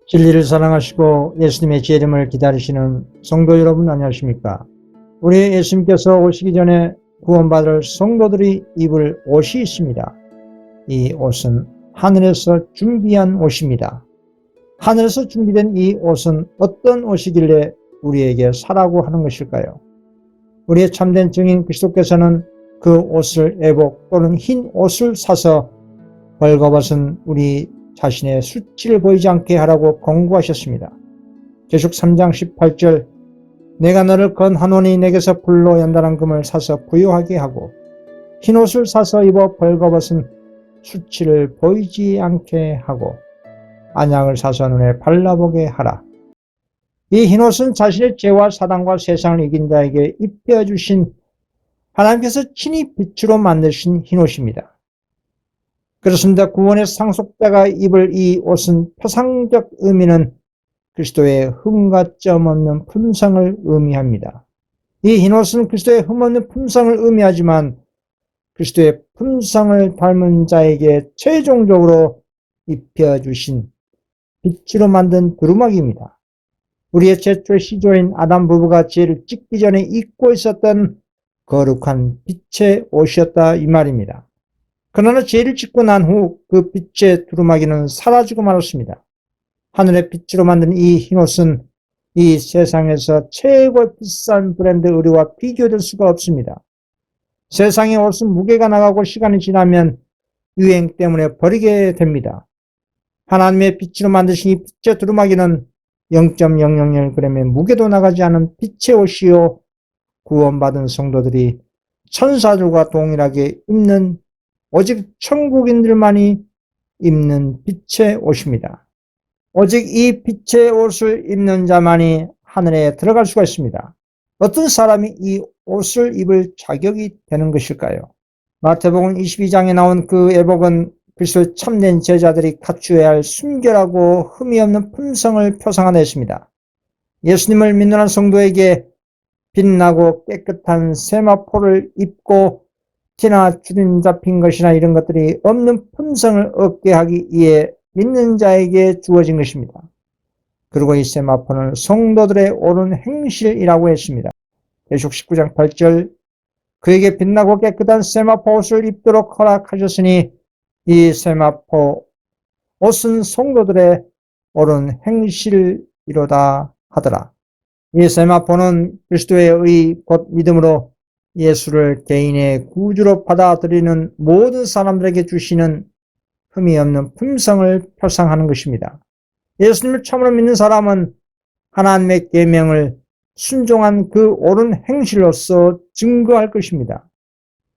진리를 사랑하시고 예수님의 재림을 기다리시는 성도 여러분 안녕하십니까? 우리 예수님께서 오시기 전에 구원받을 성도들이 입을 옷이 있습니다. 이 옷은 하늘에서 준비한 옷입니다. 하늘에서 준비된 이 옷은 어떤 옷이길래 우리에게 사라고 하는 것일까요? 우리의 참된 증인 그리스도께서는 그 옷을 애복 또는 흰 옷을 사서 벌거벗은 우리 자신의 수치를 보이지 않게 하라고 권고하셨습니다. 계시록 3장 18절 내가 너를 건하노니 내게서 불로 연단한 금을 사서 부요하게 하고 흰옷을 사서 입어 벌거벗은 수치를 보이지 않게 하고 안양을 사서 눈에 발라보게 하라. 이 흰옷은 자신의 죄와 사단과 세상을 이긴 자에게 입혀주신 하나님께서 친히 빛으로 만드신 흰옷입니다. 그렇습니다. 구원의 상속자가 입을 이 옷은 표상적 의미는 그리스도의 흠과 점 없는 품성을 의미합니다. 이 흰옷은 그리스도의 흠 없는 품성을 의미하지만 그리스도의 품성을 닮은 자에게 최종적으로 입혀주신 빛으로 만든 두루마기입니다. 우리의 최초의 시조인 아담 부부가 죄를 짓기 전에 입고 있었던 거룩한 빛의 옷이었다 이 말입니다. 그러나 죄를 짓고 난 후 그 빛의 두루마기는 사라지고 말았습니다. 하늘의 빛으로 만든 이 흰옷은 이 세상에서 최고 비싼 브랜드 의류와 비교될 수가 없습니다. 세상의 옷은 무게가 나가고 시간이 지나면 유행 때문에 버리게 됩니다. 하나님의 빛으로 만드신 이 빛의 두루마기는 0.001g의 무게도 나가지 않은 빛의 옷이요 구원받은 성도들이 천사들과 동일하게 입는 오직 천국인들만이 입는 빛의 옷입니다. 오직 이 빛의 옷을 입는 자만이 하늘에 들어갈 수가 있습니다. 어떤 사람이 이 옷을 입을 자격이 되는 것일까요? 마태복음 22장에 나온 그 애복은 그리스도의 참된 제자들이 갖추어야 할 순결하고 흠이 없는 품성을 표상하였습니다. 예수님을 믿는 성도에게 빛나고 깨끗한 세마포를 입고 티나 주름 잡힌 것이나 이런 것들이 없는 품성을 얻게 하기 위해 믿는 자에게 주어진 것입니다. 그리고 이 세마포는 성도들의 옳은 행실이라고 했습니다. 계시록 19장 8절 그에게 빛나고 깨끗한 세마포 옷을 입도록 허락하셨으니 이 세마포 옷은 성도들의 옳은 행실이로다 하더라. 이 세마포는 그리스도의 의 곧 믿음으로 예수를 개인의 구주로 받아들이는 모든 사람들에게 주시는 흠이 없는 품성을 표상하는 것입니다. 예수님을 처음으로 믿는 사람은 하나님의 계명을 순종한 그 옳은 행실로서 증거할 것입니다.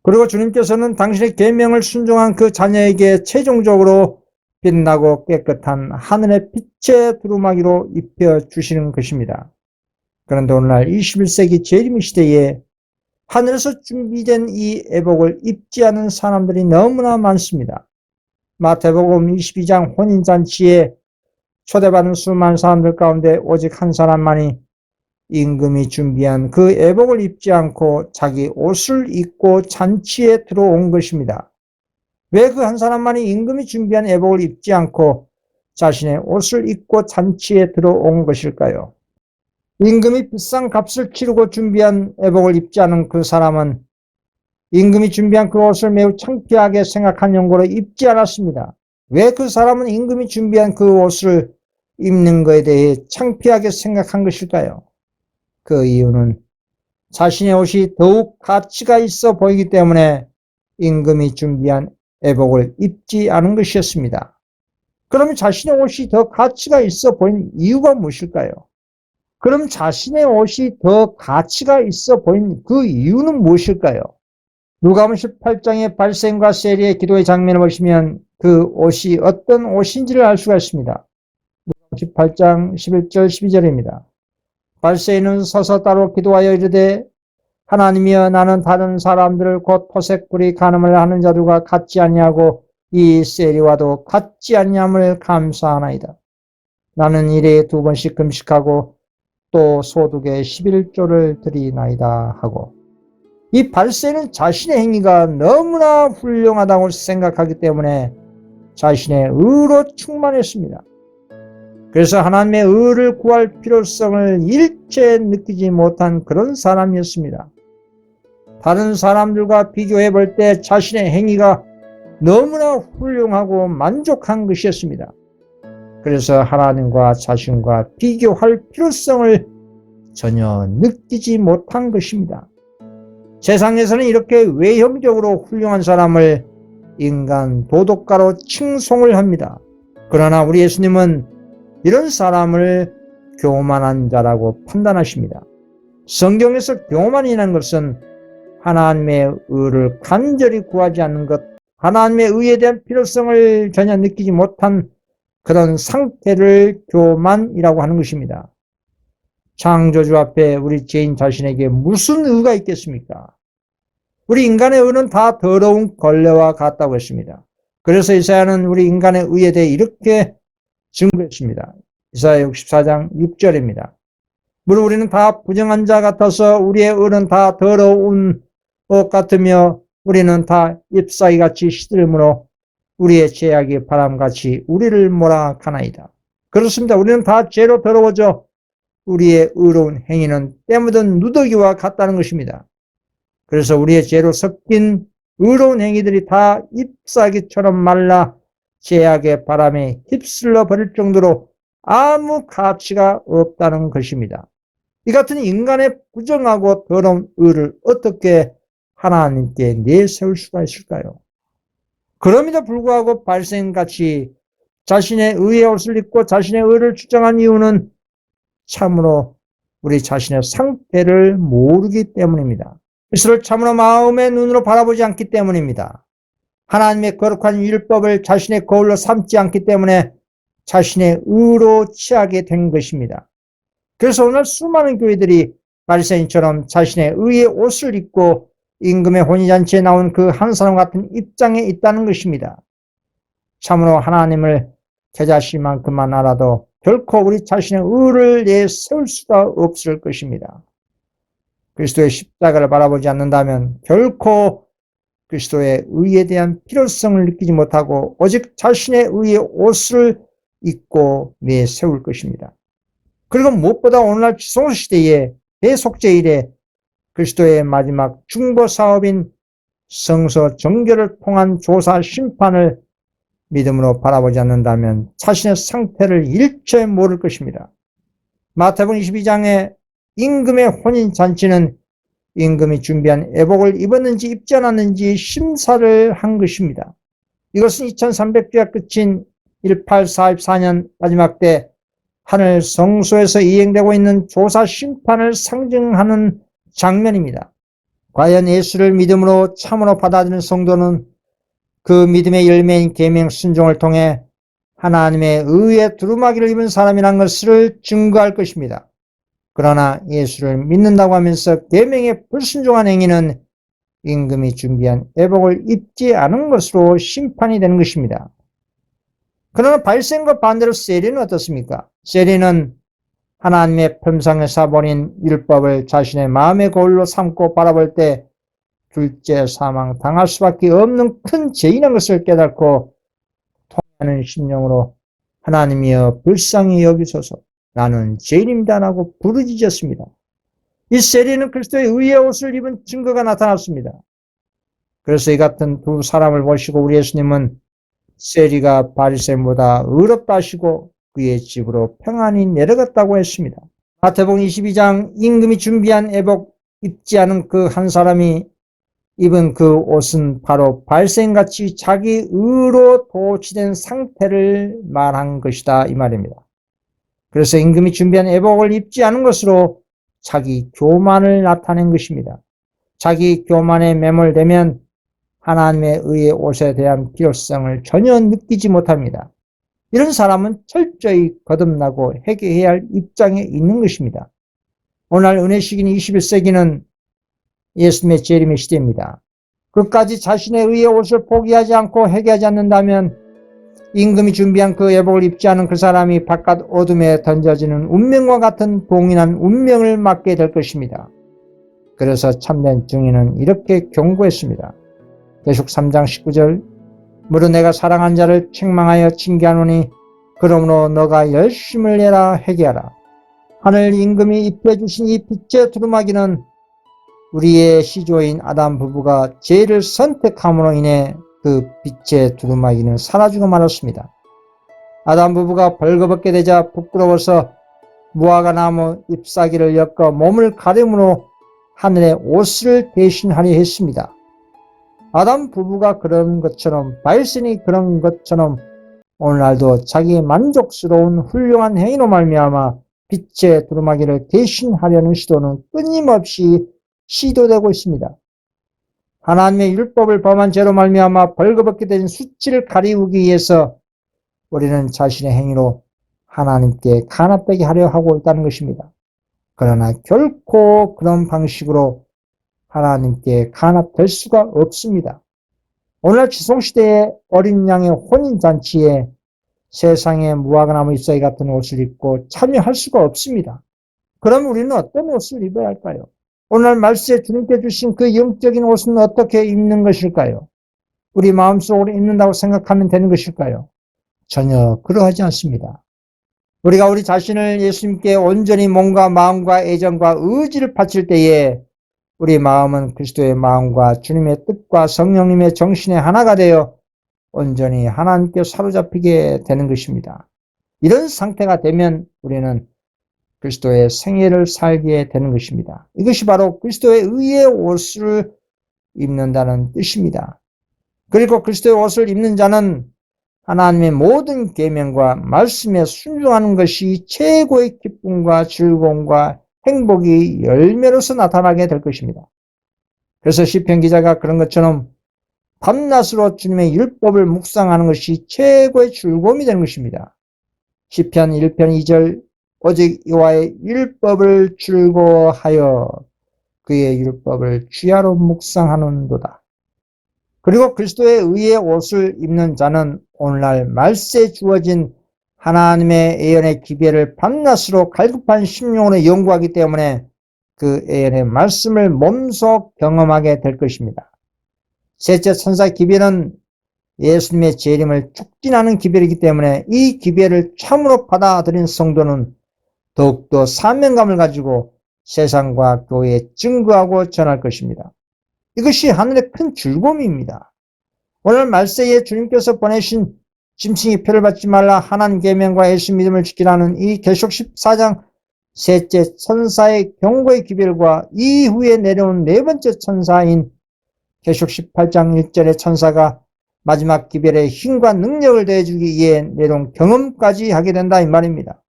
그리고 주님께서는 당신의 계명을 순종한 그 자녀에게 최종적으로 빛나고 깨끗한 하늘의 빛의 두루마기로 입혀주시는 것입니다. 그런데 오늘날 21세기 재림 시대에 하늘에서 준비된 이 애복을 입지 않은 사람들이 너무나 많습니다. 마태복음 22장 혼인잔치에 초대받은 수많은 사람들 가운데 오직 한 사람만이 임금이 준비한 그 애복을 입지 않고 자기 옷을 입고 잔치에 들어온 것입니다. 왜 그 한 사람만이 임금이 준비한 애복을 입지 않고 자신의 옷을 입고 잔치에 들어온 것일까요? 임금이 비싼 값을 치르고 준비한 애복을 입지 않은 그 사람은 임금이 준비한 그 옷을 매우 창피하게 생각한 용고로 입지 않았습니다. 왜 그 사람은 임금이 준비한 그 옷을 입는 것에 대해 창피하게 생각한 것일까요? 그 이유는 자신의 옷이 더욱 가치가 있어 보이기 때문에 임금이 준비한 애복을 입지 않은 것이었습니다. 그러면 자신의 옷이 더 가치가 있어 보이는 이유가 무엇일까요? 그럼 자신의 옷이 더 가치가 있어 보이는 그 이유는 무엇일까요? 누가복음 18장의 발셈과 세리의 기도의 장면을 보시면 그 옷이 어떤 옷인지를 알 수가 있습니다. 누가복음 18장 11절 12절입니다. 발세인은 서서 따로 기도하여 이르되 하나님이여 나는 다른 사람들을 곧 토색불이 간음을 하는 자들과 같지 아니하고 이 세리와도 같지 아니함을 감사하나이다. 나는 일에 2번씩 금식하고 또 소득의 11조를 드리나이다 하고 이 발세는 자신의 행위가 너무나 훌륭하다고 생각하기 때문에 자신의 의로 충만했습니다. 그래서 하나님의 의를 구할 필요성을 일체 느끼지 못한 그런 사람이었습니다. 다른 사람들과 비교해 볼 때 자신의 행위가 너무나 훌륭하고 만족한 것이었습니다. 그래서 하나님과 자신과 비교할 필요성을 전혀 느끼지 못한 것입니다. 세상에서는 이렇게 외형적으로 훌륭한 사람을 인간 도덕가로 칭송을 합니다. 그러나 우리 예수님은 이런 사람을 교만한 자라고 판단하십니다. 성경에서 교만이라는 것은 하나님의 의를 간절히 구하지 않는 것, 하나님의 의에 대한 필요성을 전혀 느끼지 못한 그런 상태를 교만이라고 하는 것입니다. 창조주 앞에 우리 죄인 자신에게 무슨 의가 있겠습니까? 우리 인간의 의는 다 더러운 걸레와 같다고 했습니다. 그래서 이사야는 우리 인간의 의에 대해 이렇게 증거했습니다. 이사야 64장 6절입니다. 무릇 우리는 다 부정한 자 같아서 우리의 의는 다 더러운 것 같으며 우리는 다 잎사귀같이 시들므로 우리의 죄악이 바람같이 우리를 몰아가나이다. 그렇습니다. 우리는 다 죄로 더러워져 우리의 의로운 행위는 때 묻은 누더기와 같다는 것입니다. 그래서 우리의 죄로 섞인 의로운 행위들이 다 잎사귀처럼 말라 죄악의 바람에 휩쓸려 버릴 정도로 아무 가치가 없다는 것입니다. 이 같은 인간의 부정하고 더러운 의를 어떻게 하나님께 내세울 수가 있을까요? 그럼에도 불구하고 바리새인같이 자신의 의의 옷을 입고 자신의 의를 주장한 이유는 참으로 우리 자신의 상태를 모르기 때문입니다. 그리스도를 참으로 마음의 눈으로 바라보지 않기 때문입니다. 하나님의 거룩한 율법을 자신의 거울로 삼지 않기 때문에 자신의 의로 취하게 된 것입니다. 그래서 오늘 수많은 교회들이 바리새인처럼 자신의 의의 옷을 입고 임금의 혼인잔치에 나온 그 한 사람 같은 입장에 있다는 것입니다. 참으로 하나님을 제자실만큼만 알아도 결코 우리 자신의 의를 내세울 수가 없을 것입니다. 그리스도의 십자가를 바라보지 않는다면 결코 그리스도의 의에 대한 필요성을 느끼지 못하고 오직 자신의 의의 옷을 입고 내세울 것입니다. 그리고 무엇보다 오늘날 지성시대의 대속죄일에 그리스도의 마지막 중보사업인 성서 정결을 통한 조사 심판을 믿음으로 바라보지 않는다면 자신의 상태를 일체 모를 것입니다. 마태복음 22장에 임금의 혼인잔치는 임금이 준비한 애복을 입었는지 입지 않았는지 심사를 한 것입니다. 이것은 2300주야 끝인 1844년 마지막 때 하늘 성소에서 이행되고 있는 조사 심판을 상징하는 장면입니다. 과연 예수를 믿음으로 참으로 받아들이는 성도는 그 믿음의 열매인 계명 순종을 통해 하나님의 의의 두루마기를 입은 사람이라는 것을 증거할 것입니다. 그러나 예수를 믿는다고 하면서 계명에 불순종한 행위는 임금이 준비한 애복을 입지 않은 것으로 심판이 되는 것입니다. 그러나 바리새인과 반대로 세리는 어떻습니까? 세리는 하나님의 품상에 사버린 율법을 자신의 마음의 거울로 삼고 바라볼 때 둘째 사망 당할 수밖에 없는 큰 죄인인 것을 깨닫고 통하는 심령으로 하나님이여 불쌍히 여기소서 나는 죄인입니다라고 부르짖었습니다. 이 세리는 그리스도의 의의 옷을 입은 증거가 나타났습니다. 그래서 이 같은 두 사람을 보시고 우리 예수님은 세리가 바리새인보다 의롭다 하시고 그의 집으로 평안히 내려갔다고 했습니다. 마태복음 22장 임금이 준비한 애복 입지 않은 그 한 사람이 입은 그 옷은 바로 바리새인같이 자기 의로 도취된 상태를 말한 것이다 이 말입니다. 그래서 임금이 준비한 애복을 입지 않은 것으로 자기 교만을 나타낸 것입니다. 자기 교만에 매몰되면 하나님의 의의 옷에 대한 필요성을 전혀 느끼지 못합니다. 이런 사람은 철저히 거듭나고 회개해야 할 입장에 있는 것입니다. 오늘 은혜 시기인 21세기는 예수님의 재림의 시대입니다. 끝까지 자신의 의의 옷을 포기하지 않고 회개하지 않는다면 임금이 준비한 그 예복을 입지 않은 그 사람이 바깥 어둠에 던져지는 운명과 같은 동일한 운명을 맞게 될 것입니다. 그래서 참된 증인은 이렇게 경고했습니다. 계속 3장 19절 무릇 내가 사랑한 자를 책망하여 징계하노니 그러므로 너가 열심을 내라 회개하라. 하늘 임금이 입혀주신 이 빛의 두루마기는 우리의 시조인 아담 부부가 죄를 선택함으로 인해 그 빛의 두루마기는 사라지고 말았습니다. 아담 부부가 벌거벗게 되자 부끄러워서 무화과 나무 잎사귀를 엮어 몸을 가림으로 하늘의 옷을 대신하려 했습니다. 아담 부부가 그런 것처럼 바이슨이 그런 것처럼 오늘날도 자기 만족스러운 훌륭한 행위로 말미암아 빛의 두루마기를 대신하려는 시도는 끊임없이 시도되고 있습니다. 하나님의 율법을 범한 죄로 말미암아 벌거벗게 된 수치를 가리우기 위해서 우리는 자신의 행위로 하나님께 간합되게 하려 하고 있다는 것입니다. 그러나 결코 그런 방식으로 하나님께 간합될 수가 없습니다. 오늘날 지성시대의 어린 양의 혼인잔치에 세상의 무화과나무 잎사귀 같은 옷을 입고 참여할 수가 없습니다. 그럼 우리는 어떤 옷을 입어야 할까요? 오늘 말씀에 주님께 주신 그 영적인 옷은 어떻게 입는 것일까요? 우리 마음속으로 입는다고 생각하면 되는 것일까요? 전혀 그러하지 않습니다. 우리가 우리 자신을 예수님께 온전히 몸과 마음과 애정과 의지를 바칠 때에 우리 마음은 그리스도의 마음과 주님의 뜻과 성령님의 정신의 하나가 되어 온전히 하나님께 사로잡히게 되는 것입니다. 이런 상태가 되면 우리는 그리스도의 생애를 살게 되는 것입니다. 이것이 바로 그리스도의 의의 옷을 입는다는 뜻입니다. 그리고 그리스도의 옷을 입는 자는 하나님의 모든 계명과 말씀에 순종하는 것이 최고의 기쁨과 즐거움과 행복이 열매로서 나타나게 될 것입니다. 그래서 시편 기자가 그런 것처럼 밤낮으로 주님의 율법을 묵상하는 것이 최고의 즐거움이 되는 것입니다. 시편 1편 2절 오직 여호와의 율법을 즐거워하여 그의 율법을 주야로 묵상하는도다. 그리고 그리스도의 의의 옷을 입는 자는 오늘날 말세에 주어진 하나님의 예언의 기별을 밤낮으로 갈급한 심령으로 연구하기 때문에 그 예언의 말씀을 몸소 경험하게 될 것입니다. 셋째 천사 기별은 예수님의 재림을 촉진하는 기별이기 때문에 이 기별을 참으로 받아들인 성도는 더욱더 사명감을 가지고 세상과 교회에 증거하고 전할 것입니다. 이것이 하늘의 큰 즐거움입니다. 오늘 말세에 주님께서 보내신 짐승의 표를 받지 말라 하나님 계명과 예수 믿음을 지키라는 이 계시록 14장 셋째 천사의 경고의 기별과 이후에 내려온 네 번째 천사인 계시록 18장 1절의 천사가 마지막 기별의 힘과 능력을 더해주기 위해 내려온 경험까지 하게 된다 이 말입니다.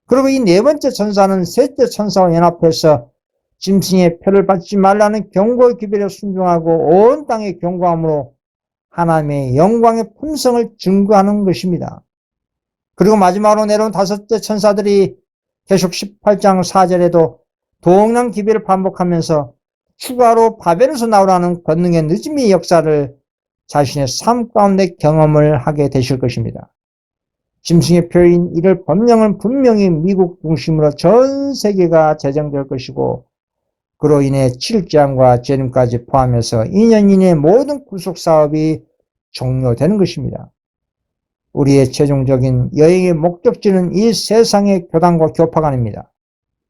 그리고 이 네 번째 천사는 셋째 천사와 연합해서 짐승의 표를 받지 말라는 경고의 기별에 순종하고 온 땅에 경고함으로 하나님의 영광의 품성을 증거하는 것입니다. 그리고 마지막으로 내려온 다섯째 천사들이 계속 18장 4절에도 동일한 기별을 반복하면서 추가로 바벨에서 나오라는 권능의 늦음의 역사를 자신의 삶 가운데 경험을 하게 되실 것입니다. 짐승의 표인 이를 법령은 분명히 미국 중심으로 전 세계가 제정될 것이고 그로 인해 7장과 재림까지 포함해서 2년 이내에 모든 구속사업이 종료되는 것입니다. 우리의 최종적인 여행의 목적지는 이 세상의 교단과 교파관입니다.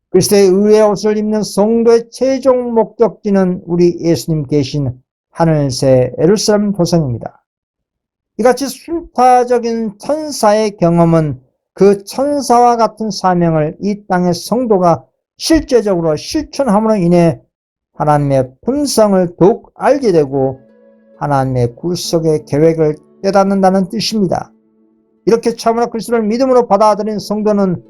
그리스도의 의의 옷을 입는 성도의 최종 목적지는 우리 예수님 계신 하늘새 예루살렘 도성입니다. 이같이 순파적인 천사의 경험은 그 천사와 같은 사명을 이 땅의 성도가 실제적으로 실천함으로 인해 하나님의 품성을 더욱 알게 되고 하나님의 구속의 계획을 깨닫는다는 뜻입니다. 이렇게 참으로 그리스도를 믿음으로 받아들인 성도는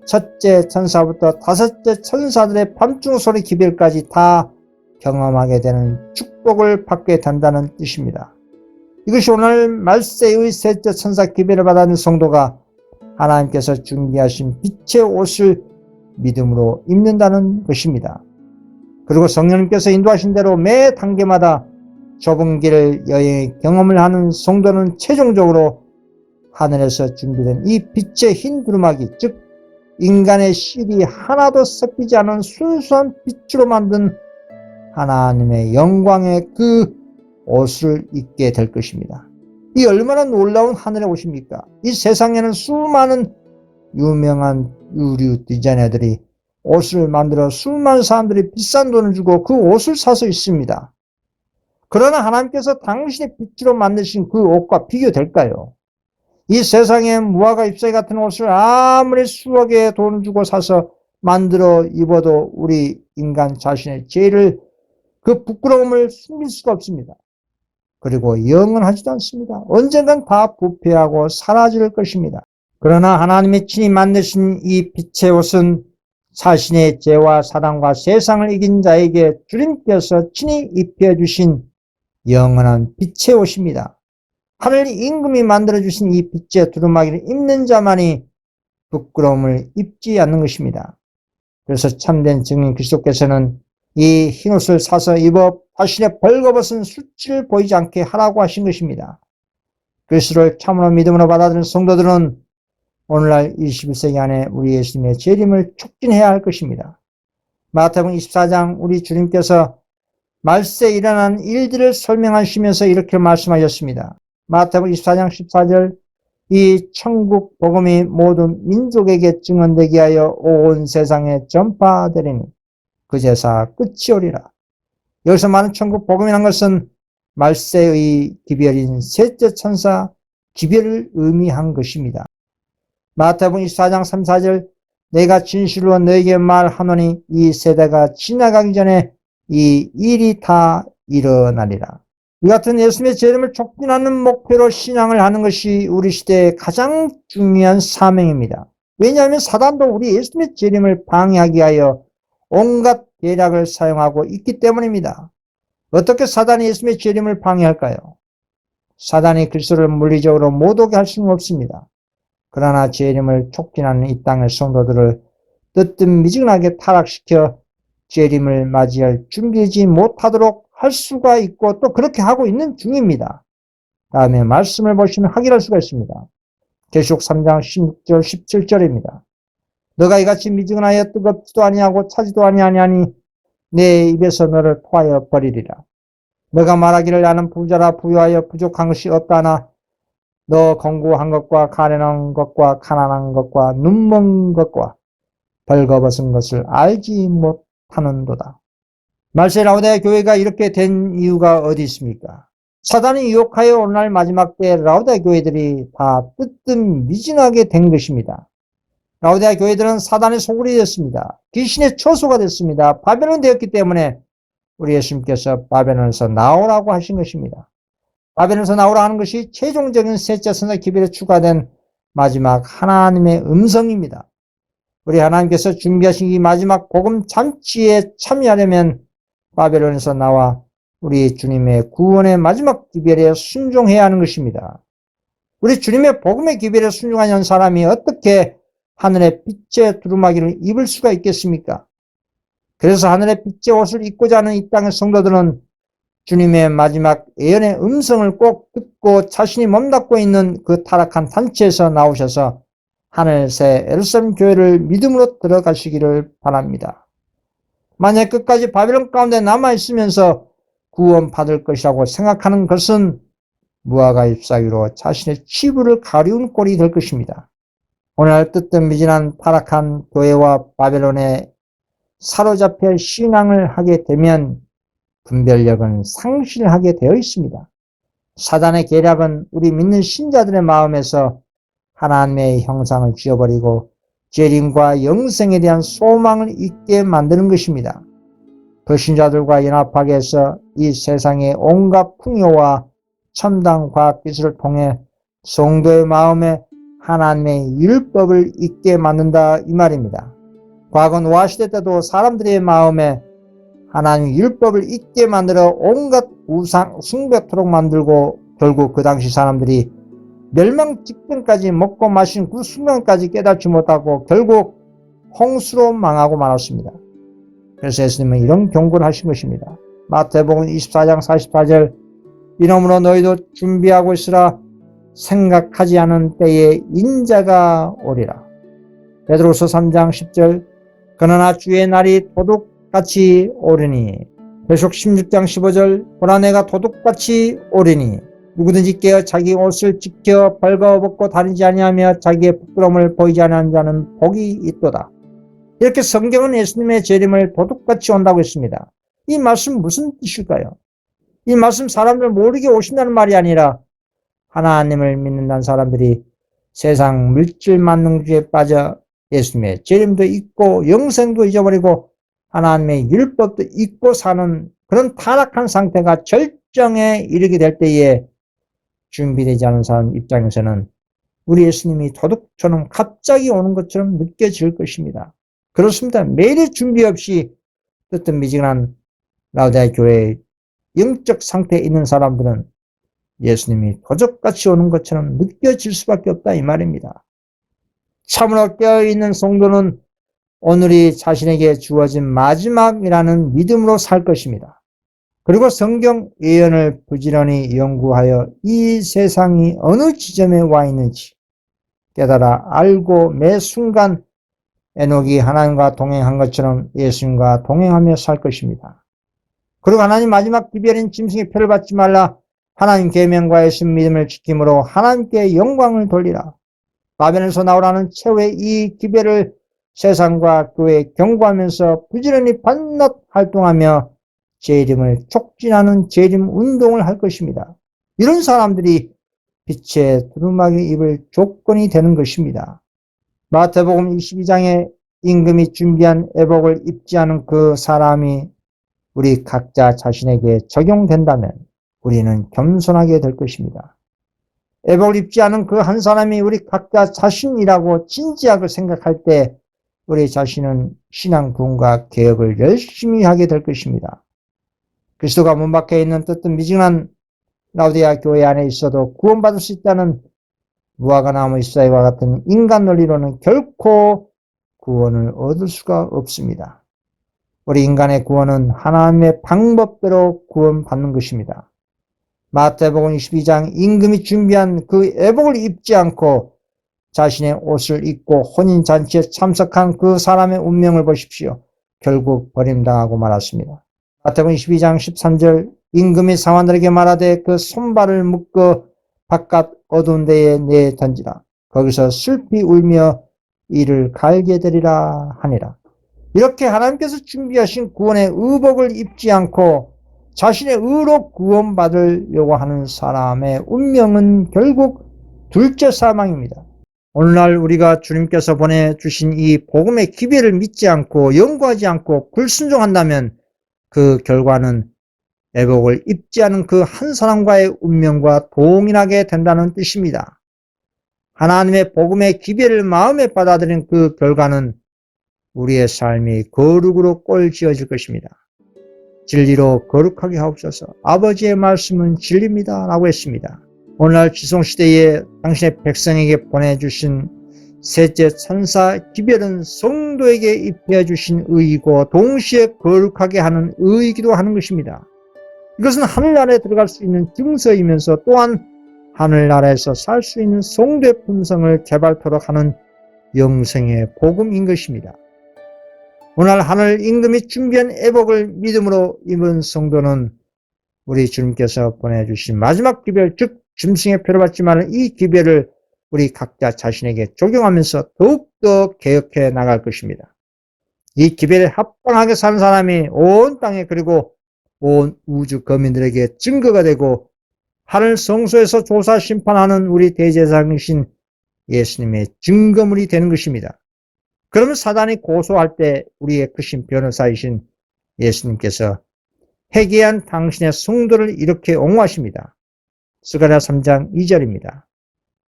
첫째 천사부터 다섯째 천사들의 밤중 소리 기별까지 다 경험하게 되는 축복을 받게 된다는 뜻입니다. 이것이 오늘 말세의 셋째 천사 기별을 받아들인 성도가 하나님께서 준비하신 빛의 옷을 믿음으로 입는다는 것입니다. 그리고 성령님께서 인도하신 대로 매 단계마다 좁은 길을 여행의 경험을 하는 성도는 최종적으로 하늘에서 준비된 이 빛의 흰 두루마기, 즉 인간의 실이 하나도 섞이지 않은 순수한 빛으로 만든 하나님의 영광의 그 옷을 입게 될 것입니다. 이 얼마나 놀라운 하늘의 옷입니까? 이 세상에는 수많은 유명한 유류 디자이너들이 옷을 만들어 수많은 사람들이 비싼 돈을 주고 그 옷을 사서 입습니다. 그러나 하나님께서 당신의 빛으로 만드신 그 옷과 비교될까요? 이 세상에 무화과 잎사귀 같은 옷을 아무리 수억의 돈을 주고 사서 만들어 입어도 우리 인간 자신의 죄를, 그 부끄러움을 숨길 수가 없습니다. 그리고 영원하지도 않습니다. 언젠간 다 부패하고 사라질 것입니다. 그러나 하나님이 친히 만드신 이 빛의 옷은 자신의 죄와 사랑과 세상을 이긴 자에게 주님께서 친히 입혀주신 영원한 빛의 옷입니다. 하늘 임금이 만들어주신 이 빛의 두루마기를 입는 자만이 부끄러움을 입지 않는 것입니다. 그래서 참된 증인 그리스도께서는 이 흰옷을 사서 입어 자신의 벌거벗은 수치를 보이지 않게 하라고 하신 것입니다. 그리스도를 참으로 믿음으로 받아들인 성도들은 오늘날 21세기 안에 우리 예수님의 재림을 촉진해야 할 것입니다. 마태복음 24장 우리 주님께서 말세에 일어난 일들을 설명하시면서 이렇게 말씀하셨습니다. 마태복음 24장 14절, 이 천국 복음이 모든 민족에게 증언되게 하여 온 세상에 전파되리니 그제사 끝이 오리라. 여기서 말하는 천국 복음이라는 것은 말세의 기별인 셋째 천사 기별을 의미한 것입니다. 마태복음 24장 3, 4절, 내가 진실로 너에게 말하노니 이 세대가 지나가기 전에 이 일이 다 일어나리라. 이 같은 예수님의 재림을 촉진하는 목표로 신앙을 하는 것이 우리 시대의 가장 중요한 사명입니다. 왜냐하면 사단도 우리 예수님의 재림을 방해하기 위하여 온갖 계략을 사용하고 있기 때문입니다. 어떻게 사단이 예수님의 재림을 방해할까요? 사단이 그리스도를 물리적으로 못 오게 할 수는 없습니다. 그러나 재림을 촉진하는 이 땅의 성도들을 뜨뜻미지근하게 타락시켜 재림을 맞이할 준비하지 못하도록 할 수가 있고 또 그렇게 하고 있는 중입니다. 다음에 말씀을 보시면 확인할 수가 있습니다. 계시록 3장 16절 17절입니다. 너가 이같이 미지근하여 뜨겁지도 아니하고 차지도 아니하니 내 입에서 너를 토하여 버리리라. 너가 말하기를 나는 부자라 부유하여 부족한 것이 없다나 너 공고한 것과 가련한 것과 가난한 것과 눈먼 것과 벌거벗은 것을 알지 못하는도다. 말세 라오디게아 교회가 이렇게 된 이유가 어디 있습니까? 사단이 유혹하여 오늘날 마지막 때 라오디게아 교회들이 다 뜨뜻미진하게 된 것입니다. 라오디게아 교회들은 사단의 소굴이 됐습니다. 귀신의 처소가 됐습니다. 바벨론 되었기 때문에 우리 예수님께서 바벨론에서 나오라고 하신 것입니다. 바벨론에서 나오라 하는 것이 최종적인 셋째 천사 기별에 추가된 마지막 하나님의 음성입니다. 우리 하나님께서 준비하신 이 마지막 복음 잔치에 참여하려면 바벨론에서 나와 우리 주님의 구원의 마지막 기별에 순종해야 하는 것입니다. 우리 주님의 복음의 기별에 순종하는 사람이 어떻게 하늘의 빛의 두루마기를 입을 수가 있겠습니까? 그래서 하늘의 빛의 옷을 입고자 하는 이 땅의 성도들은 주님의 마지막 예언의 음성을 꼭 듣고 자신이 몸담고 있는 그 타락한 단체에서 나오셔서 하늘새 예루살렘 교회를 믿음으로 들어가시기를 바랍니다. 만약 끝까지 바벨론 가운데 남아있으면서 구원받을 것이라고 생각하는 것은 무화과 잎사귀로 자신의 치부를 가리운 꼴이 될 것입니다. 오늘 뜨뜻미진한 타락한 교회와 바벨론에 사로잡혀 신앙을 하게 되면 분별력은 상실하게 되어 있습니다. 사단의 계략은 우리 믿는 신자들의 마음에서 하나님의 형상을 지워버리고 재림과 영생에 대한 소망을 잊게 만드는 것입니다. 불신자들과 연합하게 해서 이 세상의 온갖 풍요와 첨단 과학기술을 통해 성도의 마음에 하나님의 율법을 잊게 만든다 이 말입니다. 과거 노아시대 때도 사람들의 마음에 하나님의 율법을 잊게 만들어 온갖 우상 숭배토록 만들고 결국 그 당시 사람들이 멸망 직전까지 먹고 마신 그 순간까지 깨닫지 못하고 결국 홍수로 망하고 말았습니다. 그래서 예수님은 이런 경고를 하신 것입니다. 마태복음 24장 44절, 이러므로 너희도 준비하고 있으라. 생각하지 않은 때에 인자가 오리라. 베드로서 3장 10절, 그러나 주의 날이 도둑같이 오리니. 계시록 16장 15절, 보라 내가 도둑같이 오리니. 누구든지 깨어 자기 옷을 지켜 벌거벗고 다니지 아니하며 자기의 부끄러움을 보이지 않는 자는 복이 있도다. 이렇게 성경은 예수님의 재림을 도둑같이 온다고 했습니다. 이 말씀 무슨 뜻일까요? 이 말씀 사람들 모르게 오신다는 말이 아니라 하나님을 믿는다는 사람들이 세상 물질 만능주의에 빠져 예수님의 재림도 잊고 영생도 잊어버리고 하나님의 율법도 잊고 사는 그런 타락한 상태가 절정에 이르게 될 때에 준비되지 않은 사람 입장에서는 우리 예수님이 도둑처럼 갑자기 오는 것처럼 느껴질 것입니다. 그렇습니다. 매일의 준비 없이 뜨뜻미지근한 라오디게아 교회의 영적 상태에 있는 사람들은 예수님이 도적같이 오는 것처럼 느껴질 수밖에 없다 이 말입니다. 참으로 깨어있는 성도는 오늘이 자신에게 주어진 마지막이라는 믿음으로 살 것입니다. 그리고 성경 예언을 부지런히 연구하여 이 세상이 어느 지점에 와 있는지 깨달아 알고 매 순간 에녹이 하나님과 동행한 것처럼 예수님과 동행하며 살 것입니다. 그리고 하나님 마지막 기별인 짐승의 표를 받지 말라. 하나님 계명과 예수님 믿음을 지킴으로 하나님께 영광을 돌리라. 바벨에서 나오라는 최후의 이 기별을 세상과 교회에 경고하면서 부지런히 밤낮 활동하며 재림을 촉진하는 재림 운동을 할 것입니다. 이런 사람들이 빛의 두루마기 입을 조건이 되는 것입니다. 마태복음 22장에 임금이 준비한 애복을 입지 않은 그 사람이 우리 각자 자신에게 적용된다면 우리는 겸손하게 될 것입니다. 애복을 입지 않은 그 한 사람이 우리 각자 자신이라고 진지하게 생각할 때 우리 자신은 신앙 부흥과 개혁을 열심히 하게 될 것입니다. 그리스도가 문 밖에 있는 뜨뜻미지근한 라오디게아 교회 안에 있어도 구원받을 수 있다는 무화과나무 이사야와 같은 인간 논리로는 결코 구원을 얻을 수가 없습니다. 우리 인간의 구원은 하나님의 방법대로 구원받는 것입니다. 마태복음 22장 임금이 준비한 그 애복을 입지 않고 자신의 옷을 입고 혼인잔치에 참석한 그 사람의 운명을 보십시오. 결국 버림당하고 말았습니다. 마태복음 22장 13절 임금이 상관들에게 말하되 그 손발을 묶어 바깥 어두운 데에 내 던지라. 거기서 슬피 울며 이를 갈게 되리라 하니라. 이렇게 하나님께서 준비하신 구원의 의복을 입지 않고 자신의 의로 구원받으려고 하는 사람의 운명은 결국 둘째 사망입니다. 오늘날 우리가 주님께서 보내주신 이 복음의 기별을 믿지 않고 연구하지 않고 불순종한다면 그 결과는 애복을 입지 않은 그 한 사람과의 운명과 동일하게 된다는 뜻입니다. 하나님의 복음의 기별을 마음에 받아들인 그 결과는 우리의 삶이 거룩으로 꼴지어질 것입니다. 진리로 거룩하게 하옵소서. 아버지의 말씀은 진리입니다 라고 했습니다. 오늘날 지성시대에 당신의 백성에게 보내주신 셋째 천사 기별은 성도에게 입혀 주신 의이고 동시에 거룩하게 하는 의이기도 하는 것입니다. 이것은 하늘나라에 들어갈 수 있는 증서이면서 또한 하늘나라에서 살 수 있는 성도의 품성을 개발토록 하는 영생의 복음인 것입니다. 오늘 하늘 임금이 준비한 애복을 믿음으로 입은 성도는 우리 주님께서 보내주신 마지막 기별, 즉 짐승의 표를 받지 말는 이 기별을 우리 각자 자신에게 적용하면서 더욱더 개혁해 나갈 것입니다. 이 기별에 합당하게 사는 사람이 온 땅에 그리고 온 우주 거민들에게 증거가 되고 하늘 성소에서 조사 심판하는 우리 대제사장이신 예수님의 증거물이 되는 것입니다. 그러면 사단이 고소할 때 우리의 크신 변호사이신 예수님께서 회개한 당신의 성도를 이렇게 옹호하십니다. 스가랴 3장 2절입니다.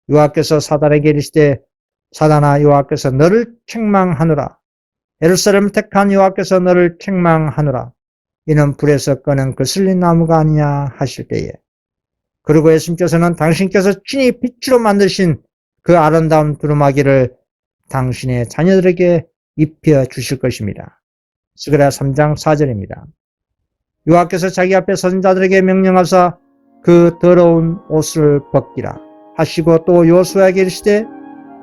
여호와께서 사단에게 이르시되 사단아 여호와께서 너를 책망하노라. 예루살렘을 택한 여호와께서 너를 책망하노라. 이는 불에서 꺼낸 거슬린 나무가 아니냐 하실 때에. 그리고 예수님께서는 당신께서 친히 빛으로 만드신 그 아름다운 두루마기를 당신의 자녀들에게 입혀 주실 것입니다. 스가랴 3장 4절입니다. 여호와께서 자기 앞에 선 자들에게 명령하사 그 더러운 옷을 벗기라 하시고 또 여호수아에게 이르시되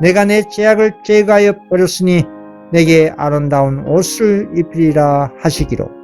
내가 내 죄악을 제거하여 버렸으니 내게 아름다운 옷을 입히리라 하시기로